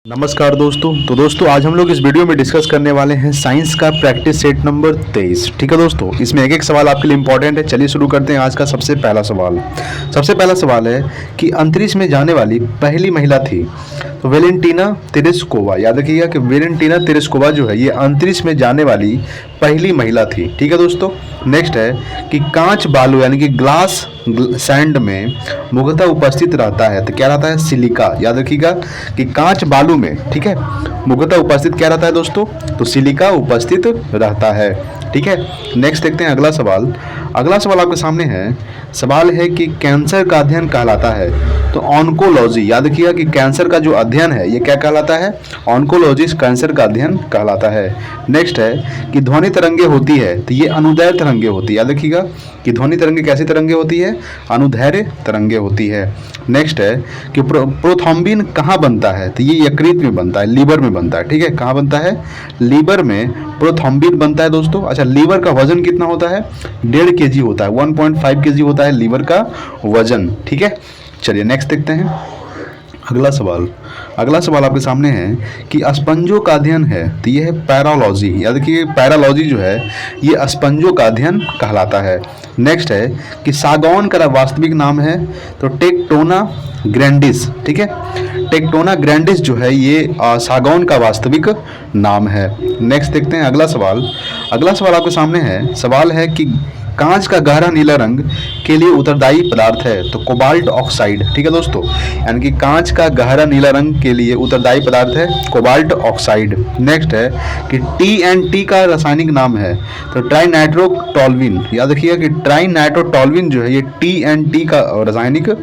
नमस्कार दोस्तों। तो दोस्तों आज हम लोग इस वीडियो में डिस्कस करने वाले हैं साइंस का प्रैक्टिस सेट नंबर 23। ठीक है दोस्तों, इसमें एक एक सवाल आपके लिए इंपॉर्टेंट है। चलिए शुरू करते हैं आज का सबसे पहला सवाल। सबसे पहला सवाल है कि अंतरिक्ष में जाने वाली पहली महिला थी तो वेलेंटीना तेरेस्कोवा। याद रखिएगा कि वेलेंटीना तेरेस्कोवा जो है ये अंतरिक्ष में जाने वाली पहली महिला थी। ठीक है दोस्तों। नेक्स्ट है कि कांच बालू यानी कि ग्लास सैंड में मुख्यतः उपस्थित रहता है तो क्या रहता है? सिलिका। याद रखिएगा कि कांच बालू में, ठीक है, मुख्यतः उपस्थित क्या रहता है दोस्तों? तो सिलिका उपस्थित रहता है। ठीक है। नेक्स्ट देखते हैं अगला सवाल। अगला सवाल आपके सामने है। सवाल है कि कैंसर का अध्ययन कहलाता है तो ऑन्कोलॉजी। याद रखिएगा कि कैंसर का जो अध्ययन है ये क्या कहलाता है? ऑन्कोलॉजी कैंसर का अध्ययन कहलाता है। नेक्स्ट है कि ध्वनि तरंगे होती है तो ये अनुदैर्घ्य तरंगे होती है। याद रखिएगा कि ध्वनि तरंगे कैसी तरंगे होती है? अनुदैर्घ्य तरंगे होती है। नेक्स्ट है कि प्रोथ्रोम्बिन कहाँ बनता है तो ये यकृत में बनता है, लीवर में बनता है। ठीक है, कहाँ बनता है? लीवर में प्रोथ्रोम्बिन बनता है दोस्तों। अच्छा, लीवर का वजन कितना होता है? 1.5 kg होता है, 1.5 kg होता है लीवर का वजन। ठीक है, चलिए नेक्स्ट देखते हैं अगला सवाल। अगला सवाल आपके सामने है कि स्पंजों का अध्ययन है तो ये है पैरालॉजी। याद रखिए पैरालॉजी जो है ये स्पंजों का अध्ययन कहलाता है। नेक्स्ट है कि सागौन का वास्तविक नाम है तो टेक्टोना ग्रैंडिस। ठीक है, टेक्टोना ग्रैंडिस जो है ये सागौन का वास्तविक नाम है। नेक्स्ट देखते हैं अगला सवाल। अगला सवाल आपके सामने है। सवाल है कि कांच का गहरा नीला रंग के लिए उत्तरदायी पदार्थ है तो कोबाल्ट ऑक्साइड। ठीक है दोस्तों, यानी कि कांच का गहरा नीला रंग के लिए उत्तरदायी पदार्थ है कोबाल्ट ऑक्साइड। नेक्स्ट है कि TNT का रासायनिक नाम है तो ट्राइनाइट्रोटोल्यूइन। याद रखिएगा कि ट्राइनाइट्रोटोल्यूइन जो है ये TNT का रासायनिक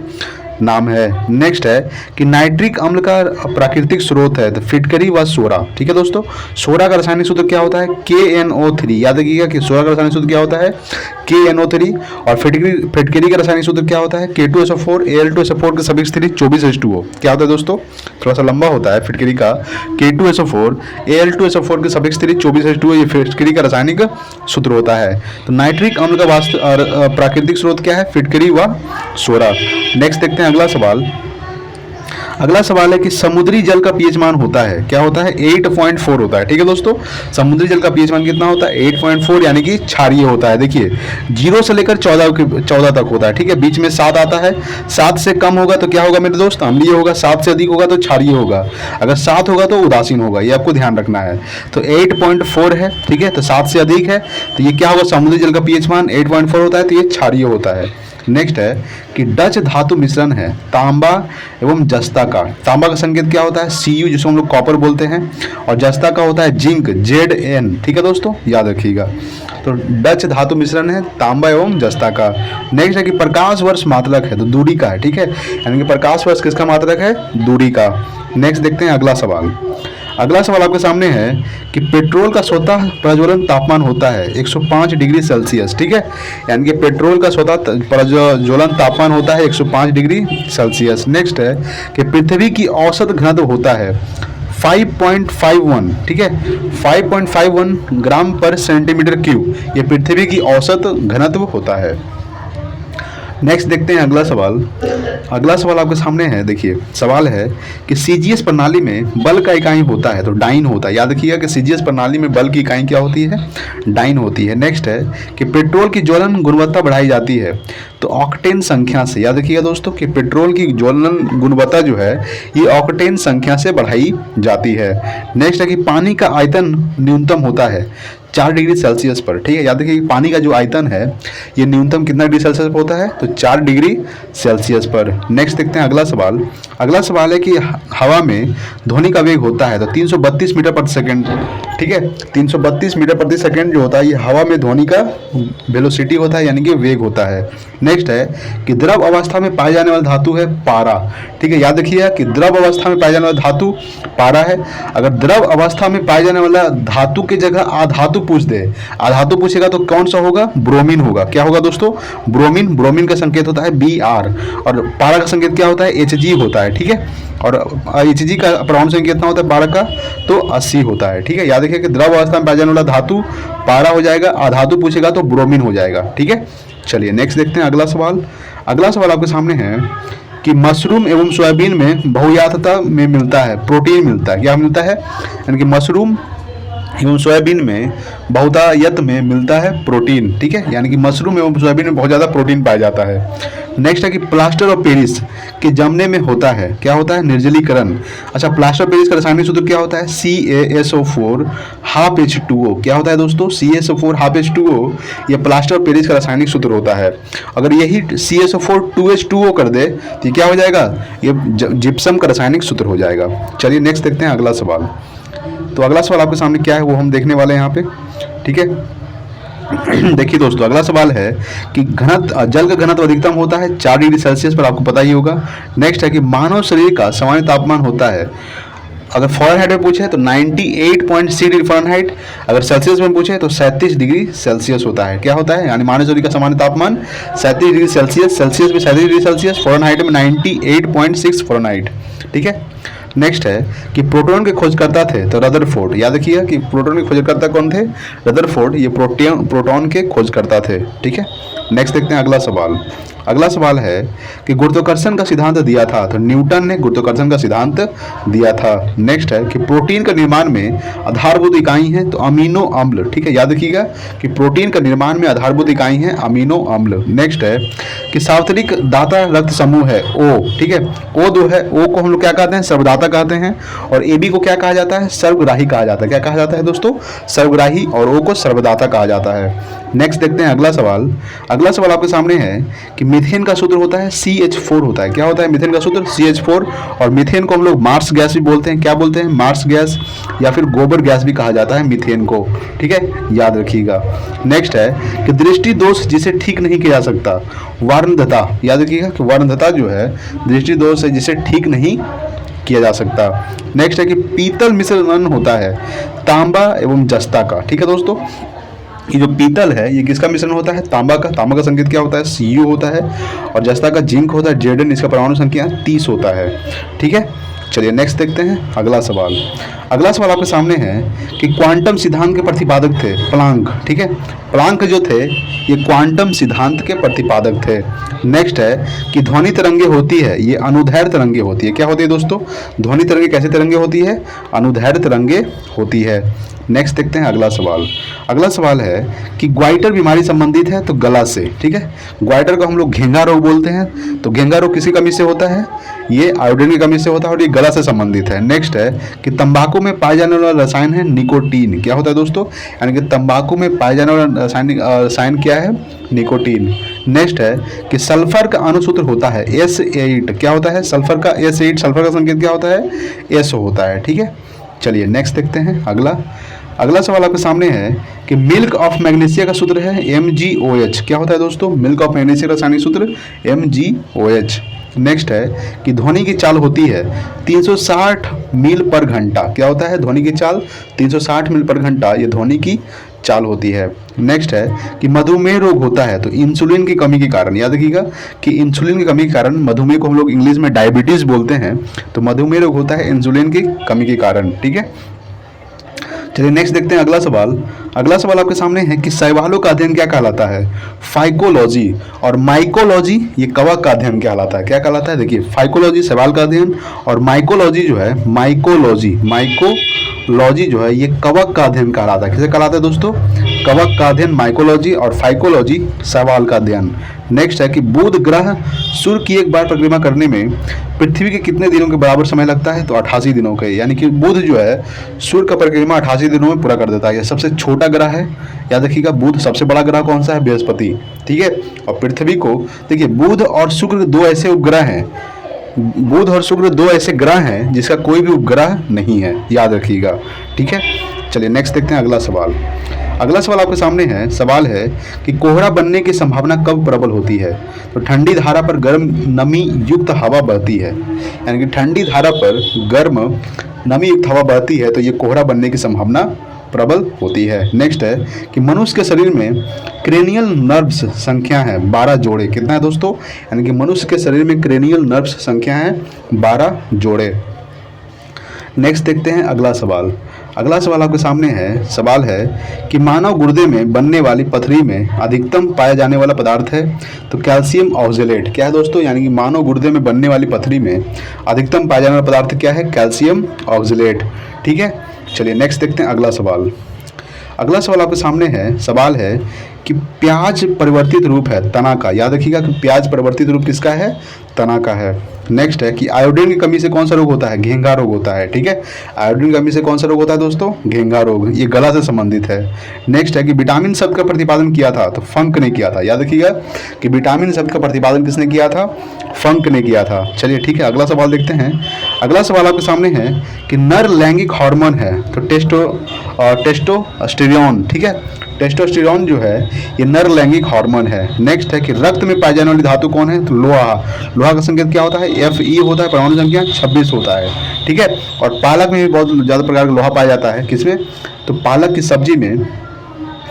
नाम है। नेक्स्ट है कि नाइट्रिक अम्ल का प्राकृतिक स्रोत है तो फिटकरी व सोडा। ठीक है दोस्तों, सोडा का रासायनिक सूत्र क्या होता है? KNO3। याद रखिएगा कि सोडा का रासायनिक सूत्र क्या होता है? KNO3। और फिटकरी का रासायनिक सूत्र क्या होता है? K2SO4 Al2SO4 के सभी स्थिति 24H2O। क्या होता है दोस्तों? थोड़ा सा लंबा होता है फिटकरी का। K2SO4 Al2SO4 के सभी स्थिति 24H2O ये फिटकरी का रासायनिक सूत्र होता है। तो नाइट्रिक अम्ल का प्राकृतिक स्रोत क्या है? फिटकरी व सोडा। नेक्स्ट देखते हैं अगला सवाल। अगला सवाल है कि समुद्री जल का पीएच मान होता है, क्या होता है? 8.4 होता है। ठीक है दोस्तों, समुद्री जल का पीएच मान कितना होता है? 8.4 यानी कि क्षारीय होता है। देखिए 0 से लेकर 14 तक होता है। ठीक है, बीच में 7 आता है। 7 से कम होगा तो क्या होगा मेरे दोस्त? अम्लीय होगा। 7 से अधिक होगा तो क्षारीय होगा। अगर 7 होगा तो उदासीन होगा। ये आपको ध्यान रखना है। तो 8.4 है। ठीक है, तो 7 से अधिक है तो ये क्या होगा? समुद्री जल का पीएच मान 8.4 होता है तो ये क्षारीय होता है। नेक्स्ट है कि डच धातु मिश्रण है तांबा एवं जस्ता का। तांबा का संकेत क्या होता है? Cu, जिसको हम लोग कॉपर बोलते हैं। और जस्ता का होता है जिंक, Zn। ठीक है दोस्तों, याद रखिएगा। तो डच धातु मिश्रण है तांबा एवं जस्ता का। नेक्स्ट है कि प्रकाश वर्ष मात्रक है तो दूरी का है। ठीक है, यानी कि प्रकाश वर्ष किसका मात्रक है? दूरी का। नेक्स्ट देखते हैं अगला सवाल। अगला सवाल आपके सामने है कि पेट्रोल का स्वतः प्रज्वलन तापमान होता है 105 डिग्री सेल्सियस। ठीक है, यानी कि पेट्रोल का स्वतः प्रज्वलन तापमान होता है 105 डिग्री सेल्सियस। नेक्स्ट है कि पृथ्वी की औसत घनत्व होता है 5.51। ठीक है, 5.51 ग्राम पर सेंटीमीटर क्यूब ये पृथ्वी की औसत घनत्व होता है। नेक्स्ट देखते हैं अगला सवाल। अगला सवाल आपके सामने है। देखिए सवाल है कि CGS प्रणाली में बल का इकाई होता है तो डाइन होता है। याद रखिएगा कि CGS प्रणाली में बल की इकाई क्या होती है? डाइन होती है। नेक्स्ट है कि पेट्रोल की ज्वलन गुणवत्ता बढ़ाई जाती है तो ऑक्टेन संख्या से। याद रखिएगा दोस्तों कि पेट्रोल की ज्वलन गुणवत्ता जो है ये ऑक्टेन संख्या से बढ़ाई जाती है। नेक्स्ट है कि पानी का आयतन न्यूनतम होता है 4 डिग्री सेल्सियस पर। ठीक है, याद रखिए पानी का जो आयतन है ये न्यूनतम कितना डिग्री सेल्सियस पर होता है? तो 4 डिग्री सेल्सियस पर। नेक्स्ट देखते हैं अगला सवाल। अगला सवाल है कि हवा में ध्वनि का वेग होता है तो 332 मीटर प्रति सेकेंड। ठीक है, 332 मीटर प्रति सेकेंड जो होता है ये हवा में ध्वनि का वेलोसिटी होता है यानी कि वेग होता है। नेक्स्ट है कि द्रव अवस्था में पाए जाने वाला धातु है पारा। ठीक है, याद रखिएगा कि द्रव अवस्था में पाए जाने वाला धातु पारा है। अगर द्रव अवस्था में पाए जाने वाला धातु की जगह आधातु पूछ दे, आधातु पूछेगा तो कौन सा होगा? ब्रोमीन होगा। क्या होगा दोस्तों? ब्रोमीन। ब्रोमीन का संकेत होता है Br और पारा का संकेत क्या होता है? Hg होता है। ठीक है, और Hg का परमाणु संख्या कितना होता है पारा का? तो 80 होता है। ठीक है, याद रखिए कि द्रव अवस्था में पाया जाने वाला धातु पारा हो जाएगा, आधातु पूछेगा तो ब्रोमीन हो जाएगा। ठीक है, चलिए नेक्स्ट देखते हैं अगला सवाल। अगला सवाल आपके सामने है कि मशरूम एवं सोयाबीन में बहुयातता में मिलता है, प्रोटीन मिलता है। क्या मिलता है? यानी कि मशरूम एवं सोयाबीन में बहुतायत में मिलता है प्रोटीन। ठीक है, यानी कि मशरूम एवं सोयाबीन में बहुत ज़्यादा प्रोटीन पाया जाता है। नेक्स्ट है कि प्लास्टर ऑफ पेरिस के जमने में होता है, क्या होता है? निर्जलीकरण। अच्छा, प्लास्टर ऑफ पेरिस का रासायनिक सूत्र क्या होता है? CaSO4 half H2O। क्या होता है दोस्तों? CaSO4 हाफ H2O, ये प्लास्टर ऑफ पेरिस का रासायनिक सूत्र होता है। अगर यही CaSO4 2H2O कर दे तो क्या हो जाएगा? ये जिप्सम का रासायनिक सूत्र हो जाएगा। चलिए नेक्स्ट देखते हैं अगला सवाल। तो अगला सवाल आपके सामने क्या है वो हम देखने वाले हैं यहाँ पे। ठीक है, देखिए दोस्तों, अगला सवाल है कि घनत्व, जल का घनत्व अधिकतम होता है 4 डिग्री सेल्सियस पर, आपको पता ही होगा। नेक्स्ट है कि मानव शरीर का सामान्य तापमान होता है, अगर फ़ारेनहाइट में पूछे तो 98.6 डिग्री फ़ारेनहाइट, अगर सेल्सियस में पूछे तो 37 डिग्री सेल्सियस होता है। क्या होता है? यानी मानव शरीर का सामान्य तापमान 37 डिग्री सेल्सियस, सेल्सियस में 37 डिग्री सेल्सियस, फ़ारेनहाइट में 98.6 फ़ारेनहाइट। ठीक है, नेक्स्ट है कि प्रोटॉन के खोजकर्ता थे तो रदरफोर्ड। याद रखिएगा कि प्रोटॉन के खोजकर्ता कौन थे? रदरफोर्ड, ये प्रोटॉन के खोजकर्ता थे। ठीक है, नेक्स्ट देखते हैं अगला सवाल। अगला सवाल है कि गुरुत्वाकर्षण का सिद्धांत दिया था, तो न्यूटन ने गुरुत्वाकर्षण का सिद्धांत दिया था। नेक्स्ट है कि प्रोटीन का निर्माण में आधारभूत इकाई है तो अमीनो अम्ल। ठीक है, याद रखिएगा कि प्रोटीन का निर्माण में आधारभूत इकाई है अमीनो अम्ल। नेक्स्ट है कि सार्वत्रिक दाता रक्त समूह है O। ठीक है, O जो है, O को हम लोग क्या कहते हैं? सर्वदाता कहते हैं। और AB को क्या कहा जाता है? सर्वग्राही कहा जाता है। क्या कहा जाता है दोस्तों? सर्वग्राही। और O को सर्वदाता कहा जाता है। नेक्स्ट देखते हैं अगला सवाल। अगला सवाल आपके सामने है कि मीथेन का सूत्र होता है CH4 होता है। क्या होता है मीथेन का सूत्र? CH4। और मीथेन को हम लोग मार्स गैस भी बोलते हैं। क्या बोलते हैं? मार्स गैस, या फिर गोबर गैस भी कहा जाता है मीथेन को। ठीक है, याद रखिएगा। नेक्स्ट है कि दृष्टि दोष जिसे ठीक नहीं किया जा सकता, वर्णधता। याद रखिएगा कि वर्णधता जो है दृष्टि दोष है जिसे ठीक नहीं किया जा सकता। नेक्स्ट है कि पीतल मिश्रण होता है तांबा एवं जस्ता का। ठीक है दोस्तों, ये जो पीतल है ये किसका मिश्रण होता है? तांबा का। तांबा का संकेत क्या होता है? Cu होता है। और जस्ता का जिंक होता है Zn, इसका परमाणु संख्या 30 होता है। ठीक है, चलिए नेक्स्ट देखते हैं अगला सवाल। अगला सवाल आपके सामने है कि क्वांटम सिद्धांत के प्रतिपादक थे प्लांक। ठीक है, प्लांक जो थे ये क्वांटम सिद्धांत के प्रतिपादक थे। नेक्स्ट है कि ध्वनि तरंगे होती है, ये अनुदैर्ध्य तरंगे होती है। क्या होती है दोस्तों? ध्वनि तरंगे कैसे तरंगे होती है? अनुदैर्ध्य तरंगे होती है। नेक्स्ट देखते हैं अगला सवाल। अगला सवाल है कि ग्वाइटर बीमारी संबंधित है तो गला से। ठीक है, ग्वाइटर को हम लोग घेंगा रोग बोलते हैं। तो घेंगा रोग किसी कमी से होता है? ये आयोडीन की कमी से होता है और ये गला से संबंधित है। नेक्स्ट है कि तंबाकू में पाए जाने वाला रसायन है निकोटीन। क्या होता है दोस्तों? यानी कि तंबाकू में पाए जाने वाला रसायन क्या है? निकोटीन। नेक्स्ट है कि सल्फर का अणुसूत्र होता है S8। क्या होता है? सल्फर का S8, सल्फर का संकेत क्या होता है? S होता है। ठीक है, चलिए नेक्स्ट देखते हैं अगला सवाल आपके सामने है कि मिल्क ऑफ मैग्नीशिया का सूत्र है MgOH। क्या होता है दोस्तों? मिल्क ऑफ मैग्नीशिया का रासायनिक सूत्र MgOH। नेक्स्ट है कि ध्वनि की चाल होती है 360 मील पर घंटा। क्या होता है ध्वनि की चाल? 360 मील पर घंटा ये ध्वनि की चाल होती है। नेक्स्ट है कि मधुमेह रोग होता है तो इंसुलिन की कमी के कारण। याद रखिएगा कि इंसुलिन की कमी के कारण, मधुमेह को हम लोग इंग्लिश में डायबिटीज़ बोलते हैं, तो मधुमेह रोग होता है इंसुलिन की कमी के कारण। ठीक है, चलिए नेक्स्ट देखते हैं अगला सवाल आपके सामने है कि शैवालों का अध्ययन क्या कहलाता है? फाइकोलॉजी। और माइकोलॉजी ये कवक का अध्ययन कहलाता है। क्या कहलाता है? देखिए, फाइकोलॉजी शैवाल का अध्ययन, और माइकोलॉजी जो है माइकोलॉजी जो है ये कवक का अध्ययन कहलाता है। किसे कहलाता है दोस्तों? कवक का अध्ययन माइकोलॉजी, और फाइकोलॉजी शैवाल का अध्ययन। नेक्स्ट है कि बुध ग्रह सूर्य की एक बार परिक्रमा करने में पृथ्वी के कितने दिनों के बराबर समय लगता है? तो 88 दिनों के। यानी कि बुध जो है सूर्य का परिक्रमा 88 दिनों में पूरा कर देता है। यह सबसे छोटा ग्रह है। याद रखिएगा, बुध सबसे बड़ा ग्रह कौन सा है? बृहस्पति। ठीक है, और पृथ्वी को देखिए, बुध और शुक्र दो ऐसे उपग्रह हैं, बुध और शुक्र दो ऐसे ग्रह हैं जिसका कोई भी उपग्रह नहीं है। याद रखिएगा। ठीक है, चलिए नेक्स्ट देखते हैं अगला सवाल आपके सामने है। सवाल है कि कोहरा बनने की संभावना कब प्रबल होती है? तो ठंडी धारा पर गर्म नमी युक्त हवा बहती है। यानी कि ठंडी धारा पर गर्म नमी युक्त हवा बहती है तो ये कोहरा बनने की संभावना प्रबल होती है। नेक्स्ट है कि मनुष्य के शरीर में क्रेनियल नर्व्स संख्या है 12 जोड़े। कितना है दोस्तों? यानी कि मनुष्य के शरीर में क्रेनियल नर्व्स संख्या है 12 जोड़े। नेक्स्ट देखते हैं अगला अगला सवाल आपके सामने है, सवाल है कि मानव गुर्दे में बनने वाली पथरी में अधिकतम पाया जाने वाला पदार्थ है तो कैल्शियम ऑक्जेलेट। क्या है दोस्तों, यानी कि मानव गुर्दे में बनने वाली पथरी में अधिकतम पाया जाने वाला पदार्थ क्या है, कैल्शियम ऑक्जेलेट। ठीक है, चलिए नेक्स्ट देखते हैं अगला सवाल। अगला सवाल आपके सामने है, सवाल है कि प्याज परिवर्तित रूप है तना का। याद रखिएगा कि प्याज परिवर्तित रूप किसका है, तना का है। नेक्स्ट है कि आयोडीन की कमी से कौन सा रोग होता है, घेंघा रोग होता है। ठीक है, आयोडीन की कमी से कौन सा रोग होता है दोस्तों, घेंघा रोग, ये गला से संबंधित है। नेक्स्ट है कि विटामिन शब्द का प्रतिपादन किया था तो फंक ने किया था। याद रखिएगा कि विटामिन शब्द का प्रतिपादन किसने किया था, फंक ने किया था। चलिए ठीक है, अगला सवाल देखते हैं। अगला सवाल आपके सामने है कि नर लैंगिक हार्मोन है तो टेस्टोस्टेरोन। ठीक है, टेस्टोस्टेरोन जो है ये नर लैंगिक हार्मोन है। नेक्स्ट है कि रक्त में पाई जाने वाली धातु कौन है, तो लोहा। लोहा का संकेत क्या होता है, Fe होता है, परमाणु संख्या 26 होता है। ठीक है, और पालक में भी बहुत ज़्यादा प्रकार का लोहा पाया जाता है। किसमें, तो पालक की सब्जी में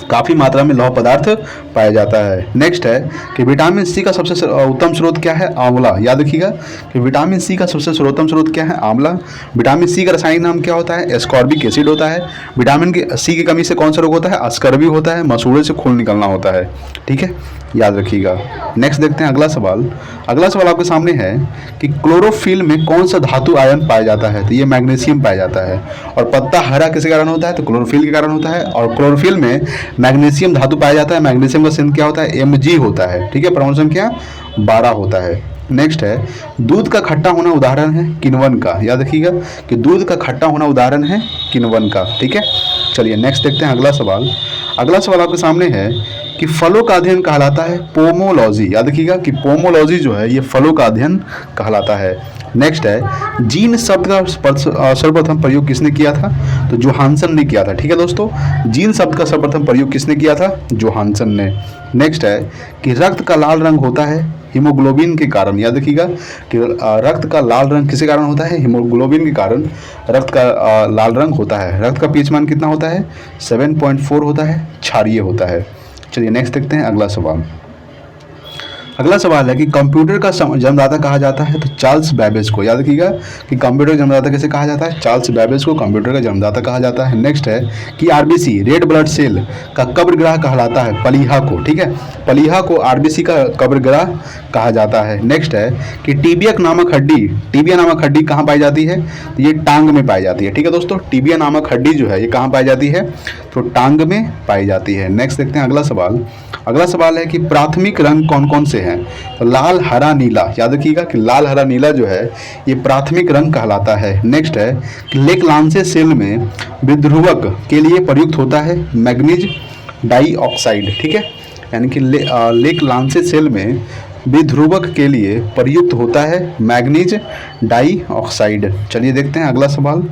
काफ़ी मात्रा में लौह पदार्थ पाया जाता है। नेक्स्ट है कि विटामिन सी का सबसे उत्तम स्रोत क्या है, आंवला। याद रखिएगा कि विटामिन सी का सबसे सर्वोत्तम स्रोत क्या है, आंवला। विटामिन सी का रासायनिक नाम क्या होता है, एस्कॉर्बिक एसिड होता है। विटामिन सी की कमी से कौन सा रोग होता है, अस्कर्वी होता है, मसूड़े से खून निकलना होता है। ठीक है, याद रखिएगा। नेक्स्ट देखते हैं अगला सवाल। अगला सवाल आपके सामने है कि क्लोरोफिल में कौन सा धातु आयन पाया जाता है, तो ये मैग्नीशियम पाया जाता है। और पत्ता हरा किसके कारण होता है, तो क्लोरोफिल के कारण होता है। और क्लोरोफिल में मैग्नीशियम धातु पाया जाता है। मैग्नीशियम का संकेत क्या होता है, Mg होता है। ठीक है, परमाणु संख्या 12 होता है। नेक्स्ट है दूध का खट्टा होना उदाहरण है किण्वन का। याद रखिएगा कि दूध का खट्टा होना उदाहरण है किण्वन का। ठीक है, चलिए नेक्स्ट देखते हैं अगला सवाल। अगला सवाल आपके सामने है कि फलों का अध्ययन कहलाता है पोमोलॉजी। याद रखिएगा कि पोमोलॉजी जो है ये फलों का अध्ययन कहलाता है। नेक्स्ट है जीन शब्द का सर्वप्रथम प्रयोग किसने किया था, तो जोहानसन ने किया था। ठीक है दोस्तों, जीन शब्द का सर्वप्रथम प्रयोग किसने किया था, जोहानसन ने। नेक्स्ट है कि रक्त का लाल रंग होता है हीमोग्लोबिन के कारण। याद रखिएगा कि रक्त का लाल रंग किसके कारण होता है, हीमोग्लोबिन के कारण रक्त का लाल रंग होता है। रक्त का पीएच मान कितना होता है, 7.4 होता है, क्षारीय होता है। चलिए नेक्स्ट देखते हैं अगला सवाल। अगला सवाल है कि कंप्यूटर का जन्मदाता कहा जाता है तो चार्ल्स बैबेज को। याद रखिएगा कि कंप्यूटर का जन्मदाता कैसे कहा जाता है, चार्ल्स बैबेज को कंप्यूटर का जन्मदाता कहा जाता है। नेक्स्ट है कि आरबीसी रेड ब्लड सेल का कब्रग्राह कहलाता है पलीहा को। ठीक है, पलीहा को आरबीसी का कब्रग्राह कहा जाता है। नेक्स्ट है कि टीबिया नामक हड्डी कहाँ पाई जाती है, तो ये टांग में पाई जाती है। ठीक है दोस्तों, टीबिया नामक हड्डी जो है ये कहाँ पाई जाती है, तो टांग में पाई जाती है। नेक्स्ट देखते हैं अगला सवाल। अगला सवाल है कि प्राथमिक रंग कौन कौन से हैं, तो लाल हरा नीला। याद रखिएगा कि लाल हरा नीला जो है ये प्राथमिक रंग कहलाता है। नेक्स्ट है कि लेकलांसे सेल में विध्रुवक के लिए प्रयुक्त होता है मैग्नीज डाइऑक्साइड। ठीक है, यानी कि लेकलांसे सेल में विध्रुवक के लिए प्रयुक्त होता है मैग्नीज डाइऑक्साइड। चलिए देखते हैं अगला सवाल।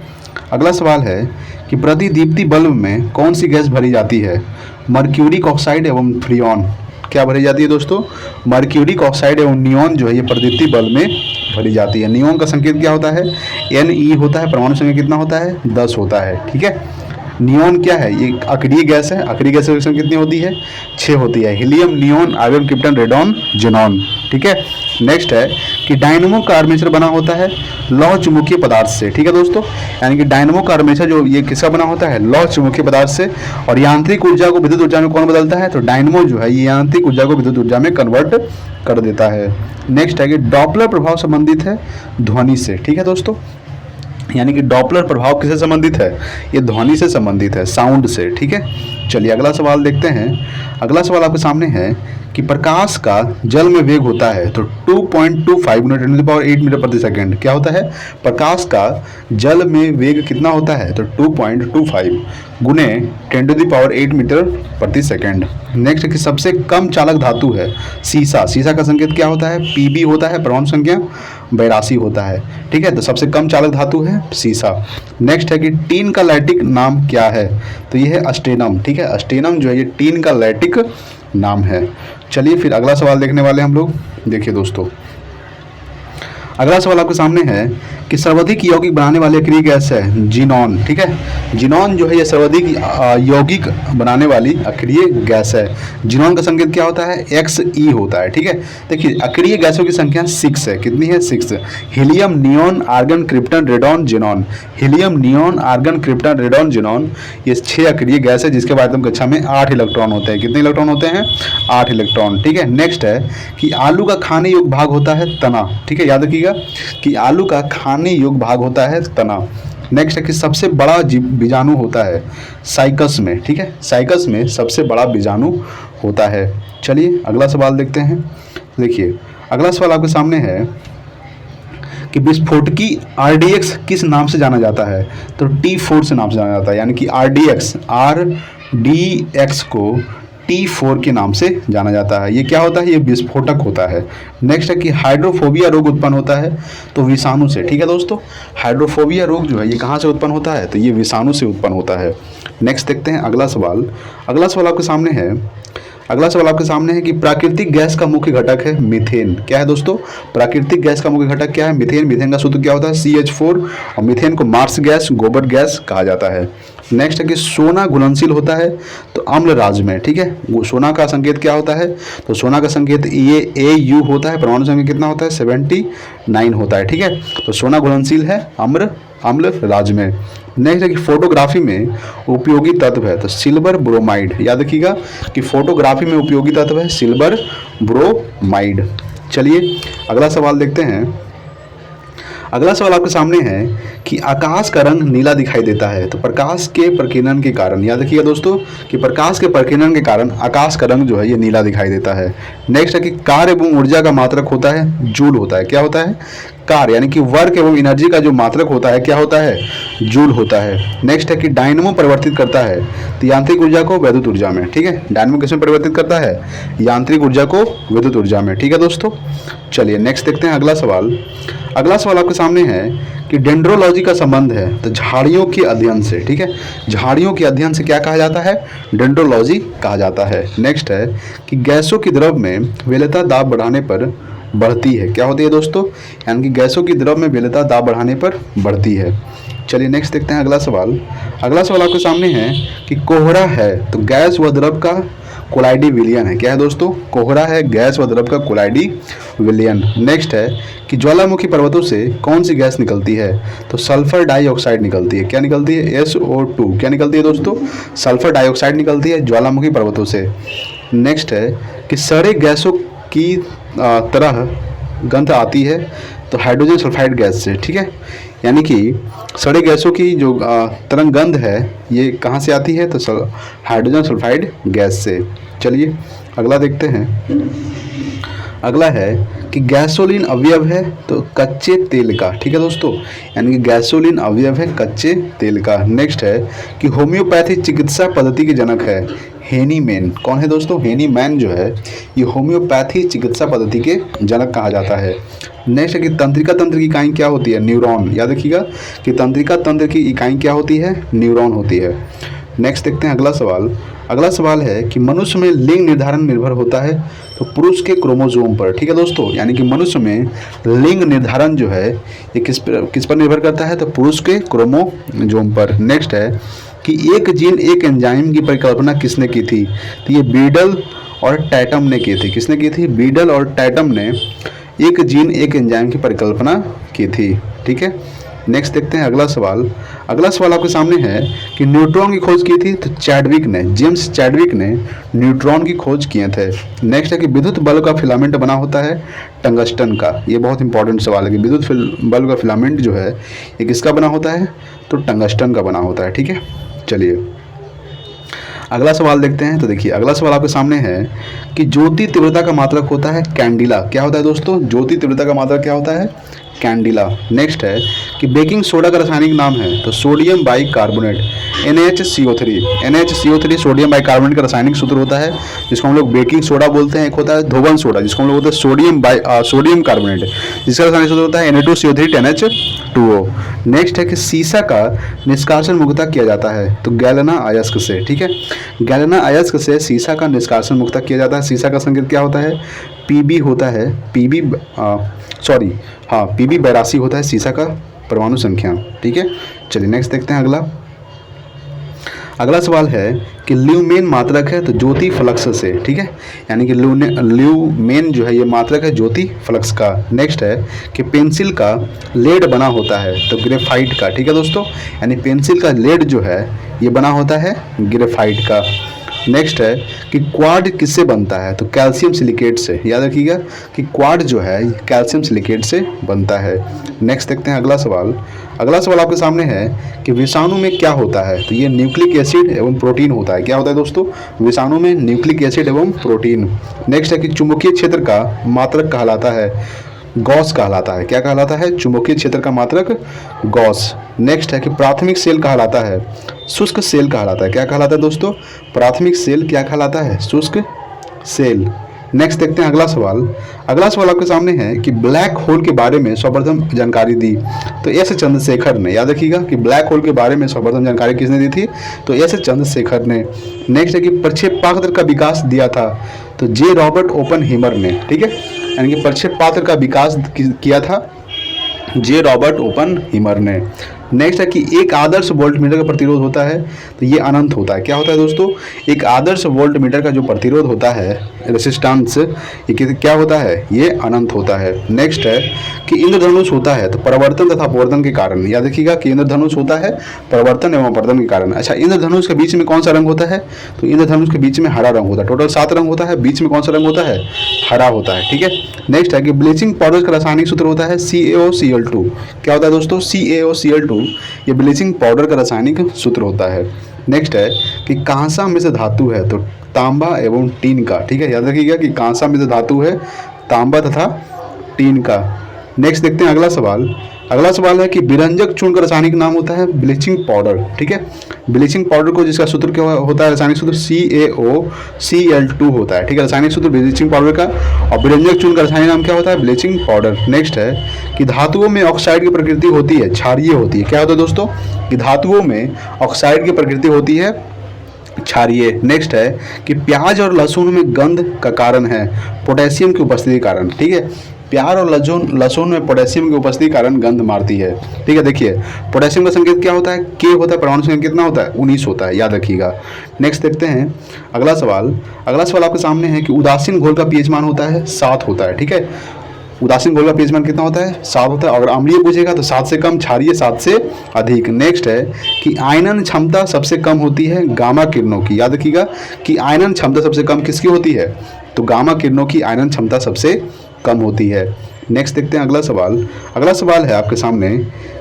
अगला सवाल है कि प्रतिदीप्ति बल्ब में कौन सी गैस भरी जाती है, मर्क्यूरिक ऑक्साइड एवं फ्रियॉन। क्या भरी जाती है दोस्तों, मर्क्यूरिक ऑक्साइड एवं नियॉन जो है ये प्रतिदीप्ति बल्ब में भरी जाती है। नियॉन का संकेत क्या होता है, Ne होता है, परमाणु संख्या कितना होता है, 10 होता है। ठीक है, नियॉन क्या है, ये अक्रिय गैस है। अक्रिय गैस की संख्या कितनी होती है, 6 होती है। Helium, neon, argon, krypton, radon, xenon. ठीक है, नेक्स्ट है कि डायनमो का आर्मेचर बना होता है लौह चुंबकीय पदार्थ से। ठीक है दोस्तों, यानी कि डायनमो का आर्मेचर जो ये किसका बना होता है, लौह चुंबकीय पदार्थ से। और यांत्रिक ऊर्जा को विद्युत ऊर्जा में कौन बदलता है, तो डायनमो जो है ये यांत्रिक ऊर्जा को विद्युत ऊर्जा में कन्वर्ट कर देता है। नेक्स्ट है कि डॉपलर प्रभाव संबंधित है ध्वनि से। ठीक है दोस्तों, यानी कि डॉपलर प्रभाव किससे संबंधित है, ये ध्वनि से संबंधित है, साउंड से। ठीक है, चलिए अगला सवाल देखते हैं। अगला सवाल आपके सामने है कि प्रकाश का जल में वेग होता है तो 2.25 × 10⁸ मीटर प्रति सेकंड। क्या होता है, प्रकाश का जल में वेग कितना होता है, तो 2.25 गुने 10⁸ मीटर प्रति सेकंड। नेक्स्ट कि सबसे कम चालक धातु है सीसा। सीसा का संकेत क्या होता है, Pb होता है, परमाणु संख्या 82 होता है। ठीक है, तो सबसे कम चालक धातु है सीसा। नेक्स्ट है कि टीन का लैटिक नाम क्या है, तो ये है अस्टेनम। ठीक है, अस्टेनम जो है ये टीन का लैटिक नाम है। चलिए फिर अगला सवाल देखने वाले हम लोग। देखिए दोस्तों, अगला सवाल आपके सामने है कि सर्वाधिक यौगिक बनाने वाली अक्रिय गैस है जिनॉन। ठीक है, जिनॉन जो है ये सर्वाधिक यौगिक बनाने वाली अक्रिय गैस है। जिनॉन का संकेत क्या होता है? Xe होता है। ठीक है, देखिए अक्रिय गैसों की संख्या 6 है। कितनी है? 6। Helium, neon, argon, krypton, radon, xenon. Helium, neon, argon, krypton, radon, xenon, ये 6 अक्रिय गैस है जिसके माध्यम कक्षा में 8 इलेक्ट्रॉन होते हैं। कितने इलेक्ट्रॉन होते हैं? 8 इलेक्ट्रॉन। ठीक है, नेक्स्ट है कि आलू का खाने योग्य भाग होता है तना। ठीक है, याद रखिएगा कि आलू का खाने योग्य भाग होता है तना। नेक्स्ट है कि सबसे बड़ा बीजाणु होता है साइकस में। ठीक है, साइकस में सबसे बड़ा बीजाणु होता है। चलिए अगला सवाल देखते हैं। देखिए अगला सवाल आपके सामने है कि विस्फोटकी RDX किस नाम से जाना जाता है? तो T4 से नाम से जाना जाता है, यानी कि RDX को T4 के नाम से जाना जाता है। ये क्या होता है? ये विस्फोटक होता है। नेक्स्ट है कि हाइड्रोफोबिया रोग उत्पन्न होता है तो विषाणु से। ठीक है दोस्तों, हाइड्रोफोबिया रोग जो है ये कहाँ से उत्पन्न होता है? तो ये विषाणु से उत्पन्न होता है। नेक्स्ट देखते हैं अगला सवाल। अगला सवाल आपके सामने है कि प्राकृतिक गैस का मुख्य घटक है मीथेन। क्या है दोस्तों? प्राकृतिक गैस का मुख्य घटक क्या है? मीथेन। मीथेन का सूत्र क्या होता है? CH4। और मीथेन को मार्स गैस, गोबर गैस कहा जाता है। नेक्स्ट है कि सोना घुलनशील होता है तो अम्ल राज्य में। ठीक है, वो सोना का संकेत क्या होता है? तो सोना का संकेत AU होता है। परमाणु संख्या कितना होता है? 79 होता है। ठीक है, तो सोना घुलनशील है अम्ल राज्य में। नेक्स्ट है कि फोटोग्राफी में उपयोगी तत्व है तो सिल्वर ब्रोमाइड। याद रखिएगा कि फोटोग्राफी में उपयोगी तत्व है सिल्वर ब्रोमाइड। चलिए अगला सवाल देखते हैं। अगला सवाल आपके सामने है कि आकाश का रंग नीला दिखाई देता है तो प्रकाश के प्रकीर्णन के कारण। याद रखिएगा दोस्तों कि प्रकाश के प्रकीर्णन के कारण आकाश का रंग जो है ये नीला दिखाई देता है। नेक्स्ट है कि कार्य एवं ऊर्जा का मात्रक होता है जूल होता है। क्या होता है? कार्य यानी कि वर्क एवं एनर्जी का जो मात्रक होता है क्या होता है? जूल होता है। नेक्स्ट है कि डायनमो परिवर्तित करता है तो यांत्रिक ऊर्जा को विद्युत ऊर्जा में। ठीक है, डायनमो किसमें परिवर्तित करता है? यांत्रिक ऊर्जा को विद्युत ऊर्जा में। ठीक है दोस्तों, चलिए नेक्स्ट देखते हैं अगला सवाल। अगला सवाल आपके सामने है कि डेंड्रोलॉजी का संबंध है तो झाड़ियों के अध्ययन से। ठीक है, झाड़ियों के अध्ययन से क्या कहा जाता है? डेंड्रोलॉजी कहा जाता है। नेक्स्ट है कि गैसों की द्रव में विलेयता दाब बढ़ाने पर बढ़ती है। क्या होती है दोस्तों? यानी कि गैसों की द्रव में विलेयता दाब बढ़ाने पर बढ़ती है। चलिए नेक्स्ट देखते हैं अगला सवाल। अगला सवाल आपके सामने है कि कोहरा है तो गैस व द्रव का कोलाइडी विलयन है। क्या है दोस्तों? कोहरा है गैस व द्रव का कोलाइडी विलयन। नेक्स्ट है कि ज्वालामुखी पर्वतों से कौन सी गैस निकलती है? तो सल्फर डाइऑक्साइड निकलती है। क्या निकलती है? SO2। क्या निकलती है दोस्तों? सल्फर डाइऑक्साइड निकलती है ज्वालामुखी पर्वतों से। नेक्स्ट है कि सड़े गैसों की तरह गंध आती है तो हाइड्रोजन सल्फाइड गैस से। ठीक है, यानी कि सड़े गैसों की जो तरंग गंध है ये कहाँ से आती है? तो हाइड्रोजन सल्फाइड गैस से। चलिए अगला देखते हैं। अगला है कि गैसोलीन अवयव है तो कच्चे तेल का। ठीक है दोस्तों, यानी कि गैसोलीन अवयव है कच्चे तेल का। नेक्स्ट है कि होम्योपैथी चिकित्सा पद्धति के जनक है हेनीमैन। कौन है दोस्तों? हेनीमैन जो है ये होम्योपैथी चिकित्सा पद्धति के जनक कहा जाता है। नेक्स्ट है कि तंत्रिका तंत्र की इकाई क्या होती है? न्यूरॉन। याद रखिएगा कि तंत्रिका तंत्र की इकाई क्या होती है? न्यूरॉन होती है। नेक्स्ट देखते हैं अगला सवाल। अगला सवाल है कि मनुष्य में लिंग निर्धारण निर्भर होता है तो पुरुष के क्रोमोसोम पर। ठीक है दोस्तों, यानी कि मनुष्य में लिंग निर्धारण जो है ये किस पर निर्भर करता है? तो पुरुष के क्रोमोसोम पर। नेक्स्ट है कि एक जीन एक एंजाइम की परिकल्पना किसने की थी? तो ये बीडल और टैटम ने की थी। किसने की थी? बीडल और टैटम ने एक जीन एक एंजाइम की परिकल्पना की थी। ठीक है, नेक्स्ट देखते हैं अगला सवाल। अगला सवाल आपके सामने है कि न्यूट्रॉन की खोज की थी तो चैडविक ने, जेम्स चैडविक ने न्यूट्रॉन की खोज किए थे। नेक्स्ट है कि विद्युत बल्ब का फिलामेंट बना होता है टंगस्टन का। ये बहुत इंपॉर्टेंट सवाल है कि विद्युत बल्ब का फिलामेंट जो है ये किसका बना होता है? तो टंगस्टन का बना होता है। ठीक है, चलिए अगला सवाल देखते हैं। तो देखिए अगला सवाल आपके सामने है कि ज्योति तीव्रता का मात्रक होता है कैंडिला। क्या होता है दोस्तों? ज्योति तीव्रता का मात्रक क्या होता है? कैंडिला। नेक्स्ट है कि बेकिंग सोडा का रासायनिक नाम है तो sodium bicarbonate NaCO3। NaCO3 sodium bicarbonate का रासायनिक सूत्र होता है जिसको हम लोग बेकिंग सोडा बोलते हैं। एक होता है धोवन सोडा जिसको हम लोग बोलते हैं सोडियम कार्बोनेट जिसका रासायनिक सूत्र होता है Na2CO3 10H2O। नेक्स्ट है कि सीसा का निष्कासन मुक्ता किया जाता है तो गैलेना अयस्क से। ठीक है, गैलेना अयस्क से सीसा का निष्कासन मुक्ता किया जाता है। सीसा का संकेत क्या होता है? पीबी होता है पीबी सॉरी हाँ पीबी 82 होता है सीसा का परमाणु संख्या। ठीक है, चलिए नेक्स्ट देखते हैं अगला। अगला सवाल है कि ल्यूमेन मात्रक है तो ज्योति फ्लक्स से। ठीक है, यानी कि ल्यूमेन जो है ये मात्रक है ज्योति फ्लक्स का। नेक्स्ट है कि पेंसिल का लेड बना होता है तो ग्रेफाइट का। ठीक है दोस्तों, यानी पेंसिल का लेड जो है ये बना होता है ग्रेफाइट का। नेक्स्ट है कि क्वाड किससे बनता है तो कैल्शियम सिलिकेट से। याद रखिएगा कि क्वाड जो है ये कैल्शियम सिलिकेट से बनता है। नेक्स्ट देखते हैं अगला सवाल। अगला सवाल आपके सामने है कि विषाणु में क्या होता है तो ये न्यूक्लिक एसिड एवं प्रोटीन होता है। क्या होता है दोस्तों, विषाणु में न्यूक्लिक एसिड एवं प्रोटीन। नेक्स्ट है कि चुंबकीय क्षेत्र का मात्रक कहलाता है गॉस कहलाता है। क्या कहलाता है, चुंबकीय क्षेत्र का मात्रक गॉस। नेक्स्ट है कि प्राथमिक सेल कहलाता है शुष्क सेल कहलाता है। क्या कहलाता है दोस्तों, प्राथमिक सेल क्या कहलाता है, शुष्क सेल। नेक्स्ट देखते हैं अगला सवाल। अगला सवाल आपके सामने है कि ब्लैक होल के बारे में सर्वप्रथम जानकारी दी तो एस चंद्रशेखर ने। याद रखिएगा कि ब्लैक होल के बारे में सर्वप्रथम जानकारी किसने दी थी तो एस चंद्रशेखर ने। नेक्स्ट है कि प्रक्षेपास्त्र का विकास दिया था तो जे रॉबर्ट ओपनहीमर ने। ठीक है, यानी कि प्रक्षेपास्त्र का विकास किया था जे रॉबर्ट ओपनहीमर ने। नेक्स्ट है कि एक आदर्श वोल्टमीटर का प्रतिरोध होता है तो ये अनंत होता है। क्या होता है दोस्तों, एक आदर्श वोल्टमीटर का जो प्रतिरोध होता है रेसिस्टेंस ये क्या होता है, ये अनंत होता है। नेक्स्ट है कि इंद्रधनुष होता है तो परिवर्तन तथा अपवर्तन के कारण। याद रखिएगा कि इंद्रधनुष होता है परिवर्तन एवं अपवर्तन के कारण। अच्छा, इंद्रधनुष के बीच में कौन सा रंग होता है तो इंद्रधनुष के बीच में हरा रंग होता है। टोटल 7 रंग होता है, बीच में कौन सा रंग होता है, हरा होता है। ठीक है, नेक्स्ट है कि ब्लीचिंग पाउडर का रासायनिक सूत्र होता है CaOCl2। क्या होता है दोस्तों, CaOCl2 ये ब्लीचिंग पाउडर का रासायनिक सूत्र होता है। नेक्स्ट है कि कांसा मिश्र धातु है तो तांबा एवं टीन का। ठीक है, याद रखिएगा कि कांसा मिश्र धातु है तांबा तथा टीन का। नेक्स्ट देखते हैं अगला सवाल। अगला सवाल है कि विरंजक चूर्ण का रासायनिक नाम होता है ब्लीचिंग पाउडर। ठीक है, ब्लीचिंग पाउडर को जिसका सूत्र क्या होता है, रासायनिक सूत्र CaOCl2 होता है। ठीक है, रासायनिक सूत्र ब्लीचिंग पाउडर का। और विरंजक चूर्ण का रासायनिक नाम क्या होता है, ब्लीचिंग पाउडर। नेक्स्ट है कि धातुओं में ऑक्साइड की प्रकृति होती है क्षारीय होती है। क्या होता है दोस्तों, कि धातुओं में ऑक्साइड की प्रकृति होती है क्षारीय। नेक्स्ट है कि प्याज और लहसुन में गंध का कारण है पोटेशियम की उपस्थिति के कारण। ठीक है, प्याज और लहसुन में पोटेशियम की उपस्थिति के कारण गंध मारती है। ठीक है, देखिए पोटेशियम का संकेत क्या होता है, के होता है, परमाणु संख्या कितना होता है 19 होता है, याद रखिएगा। नेक्स्ट देखते हैं अगला सवाल। अगला सवाल आपके सामने है कि उदासीन घोल का पीएच मान होता है 7 होता है। ठीक है, उदासीन घोल का पीएच मान कितना होता है 7 होता है। अगर अम्लीय पूछेगा तो 7 से कम, क्षारीय 7 से अधिक। नेक्स्ट है कि आयनन क्षमता सबसे कम होती है गामा किरणों की। याद रखिएगा कि आयनन क्षमता सबसे कम किसकी होती है तो गामा किरणों की आयनन क्षमता सबसे कम होती है। नेक्स्ट देखते हैं अगला सवाल। अगला सवाल है आपके सामने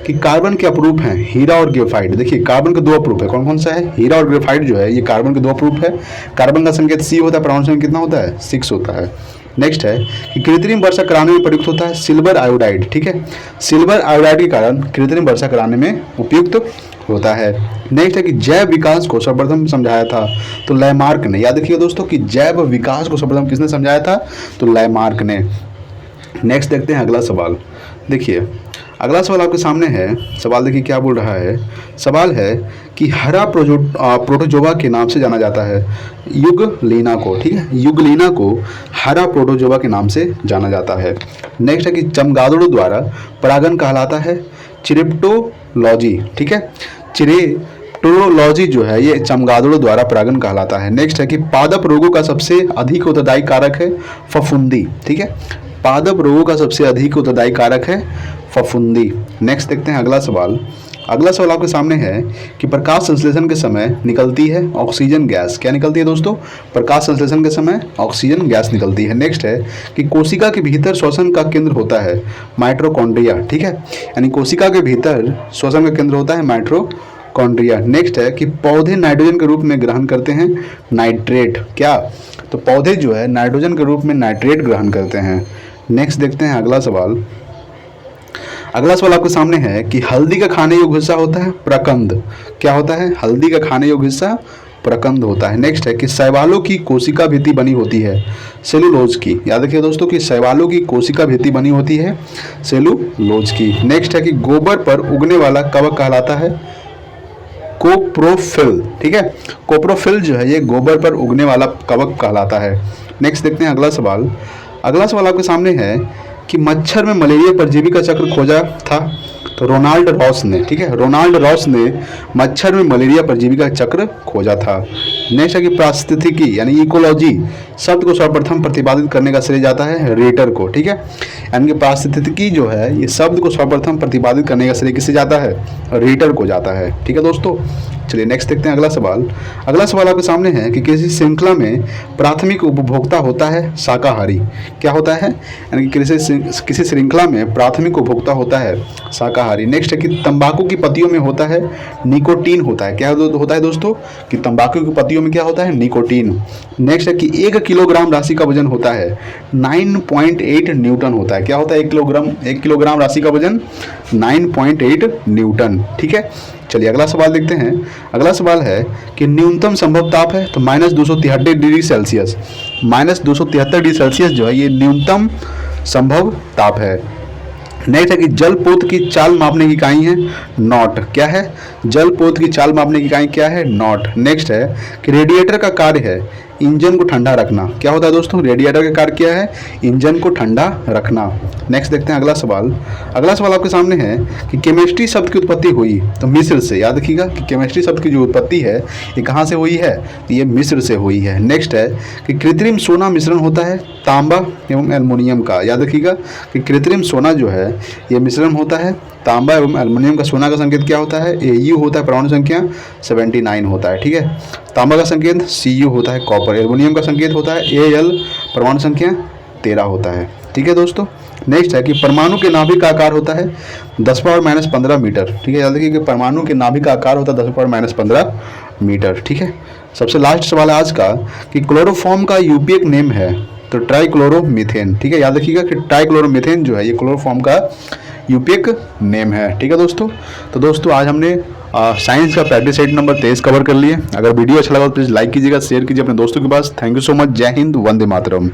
कि कार्बन के अपरूप हैं हीरा और ग्रेफाइट। देखिए कार्बन के 2 अपरूप है, कौन कौन सा है, हीरा और ग्रेफाइट जो है ये कार्बन के 2 अपरूप है। कार्बन का संकेत C होता है, परमाणु संख्या कितना होता है 6 होता है। नेक्स्ट है कि कृत्रिम वर्षा कराने में प्रयुक्त होता है सिल्वर आयोडाइड। ठीक है, सिल्वर आयोडाइड के कारण कृत्रिम वर्षा कराने में उपयुक्त होता है। नेक्स्ट है कि जैव विकास को सर्वप्रथम समझाया था तो लैमार्क ने। याद रखिएगा दोस्तों कि जैव विकास को सर्वप्रथम किसने समझाया था तो लैमार्क ने। नेक्स्ट देखते हैं अगला सवाल। देखिए अगला सवाल आपके सामने है। सवाल देखिए क्या बोल रहा है। सवाल है कि हरा प्रोटोजोआ के नाम से जाना जाता है युगलीना को। ठीक है, युगलीना को हरा प्रोटोजोआ के नाम से जाना जाता है। नेक्स्ट है कि चमगादड़ों द्वारा परागन कहलाता है चिरिप्टोलॉजी। ठीक है, चिरिप्टोलॉजी जो है ये चमगादड़ों द्वारा परागन कहलाता है। नेक्स्ट है कि पादप रोगों का सबसे अधिक उत्तरदायी कारक है फफूंदी। ठीक है, पादप रोगों का सबसे अधिक उत्तरदायी कारक है फफूंदी। नेक्स्ट देखते हैं अगला सवाल। अगला सवाल आपके सामने है कि प्रकाश संश्लेषण के समय निकलती है ऑक्सीजन गैस। क्या निकलती है दोस्तों, प्रकाश संश्लेषण के समय ऑक्सीजन गैस निकलती है। नेक्स्ट है कि कोशिका के भीतर श्वसन का केंद्र होता है माइटोकॉन्ड्रिया। ठीक है, यानी कोशिका के भीतर श्वसन का केंद्र होता है माइटोकॉन्ड्रिया। नेक्स्ट है कि पौधे नाइट्रोजन के रूप में ग्रहण करते हैं नाइट्रेट। क्या, तो पौधे जो है नाइट्रोजन के रूप में नाइट्रेट ग्रहण करते हैं। नेक्स्ट देखते हैं अगला सवाल। अगला सवाल आपके सामने है कि हल्दी का खाने योग्य हिस्सा होता है प्रकंद। क्या होता है, हल्दी का खाने योग्य हिस्सा प्रकंद होता है। नेक्स्ट है कि शैवालों की कोशिका भित्ति बनी होती है सेलुलोज की। याद रखिए दोस्तों कि शैवालों की कोशिका भित्ति बनी होती है सेलुलोज की। नेक्स्ट है कि गोबर पर उगने वाला कवक कहलाता है कोप्रोफिल। ठीक है, कोप्रोफिल जो है ये गोबर पर उगने वाला कवक कहलाता है। नेक्स्ट देखते हैं अगला सवाल। अगला सवाल आपके सामने है कि मच्छर में मलेरिया परजीवी का चक्र खोजा था। तो रोनाल्ड रॉस ने, ठीक है, रोनाल्ड रॉस ने मच्छर में मलेरिया परजीवी का चक्र खोजा था। नेक्स्ट है कि पारिस्थितिकी यानी इकोलॉजी शब्द को सर्वप्रथम प्रतिपादित करने का श्रेय जाता है रेटर को, ठीक है। यानी कि पारिस्थितिकी जो है ये शब्द को सर्वप्रथम प्रतिपादित करने का श्रेय किससे जाता है, रेटर को जाता है, ठीक है दोस्तों। चलिए नेक्स्ट देखते हैं अगला सवाल। अगला सवाल आपके सामने है कि किसी श्रृंखला में प्राथमिक उपभोक्ता होता है शाकाहारी। क्या होता है, यानी कि किसी श्रृंखला में प्राथमिक उपभोक्ता होता है शाकाहारी। नेक्स्ट है कि तंबाकू की पत्तियों में होता है निकोटीन होता है। क्या होता है दोस्तों, कि तंबाकू की पत्तियों में क्या होता है, निकोटीन। नेक्स्ट है कि 1 किलोग्राम राशि का वजन होता है 9.8 न्यूटन होता है। क्या होता है, 1 किलोग्राम राशि का वजन 9.8 न्यूटन, ठीक है। चलिए अगला सवाल देखते हैं। अगला सवाल है कि न्यूनतम संभव ताप है तो -273 डिग्री सेल्सियस। -273 डिग्री सेल्सियस जो है ये न्यूनतम संभव ताप है। नेक्स्ट है कि जलपोत की चाल मापने की इकाई है नॉट। क्या है, जलपोत की चाल मापने की इकाई क्या है, नॉट। नेक्स्ट है कि रेडिएटर का कार्य है इंजन को ठंडा रखना। क्या होता है दोस्तों, रेडिएटर का कार्य क्या है, इंजन को ठंडा रखना। नेक्स्ट देखते हैं अगला सवाल। अगला सवाल आपके सामने है कि केमिस्ट्री शब्द की उत्पत्ति हुई तो मिस्र से। याद रखिएगा कि केमिस्ट्री शब्द की जो उत्पत्ति है ये कहाँ से हुई है, तो ये मिस्र से हुई है। नेक्स्ट है कि कृत्रिम सोना मिश्रण होता है तांबा एवं एल्युमिनियम का। याद रखिएगा कि कृत्रिम सोना जो है ये मिश्रण होता है तांबा एवं एल्युमिनियम का। सोना का संकेत क्या होता है, Au होता है, परमाणु संख्या 79 होता है, ठीक है। तांबा का संकेत Cu होता है, कॉपर। एल्युमिनियम का संकेत होता है Al, परमाणु संख्या 13 होता है, ठीक है दोस्तों। नेक्स्ट है कि परमाणु के नाभिक का आकार होता है 10⁻⁻15 मीटर, ठीक है। याद रखिए कि परमाणु के नाभिक का आकार होता है 10⁻⁻15 मीटर, ठीक है। सबसे लास्ट सवाल है आज का कि क्लोरोफॉर्म का यूपीएक नेम है तो ट्राइक्लोरोमीथेन, ठीक है। याद रखिएगा कि ट्राइक्लोरोमीथेन जो है ये क्लोरोफॉर्म का यूपीएक नेम है, ठीक है दोस्तों। तो दोस्तों आज हमने साइंस का प्रैक्टिस सेट नंबर 23 कवर कर लिए। अगर वीडियो अच्छा लगा तो प्लीज़ लाइक कीजिएगा, शेयर कीजिए अपने दोस्तों के पास। Thank you so much. जय हिंद, वंदे मातरम।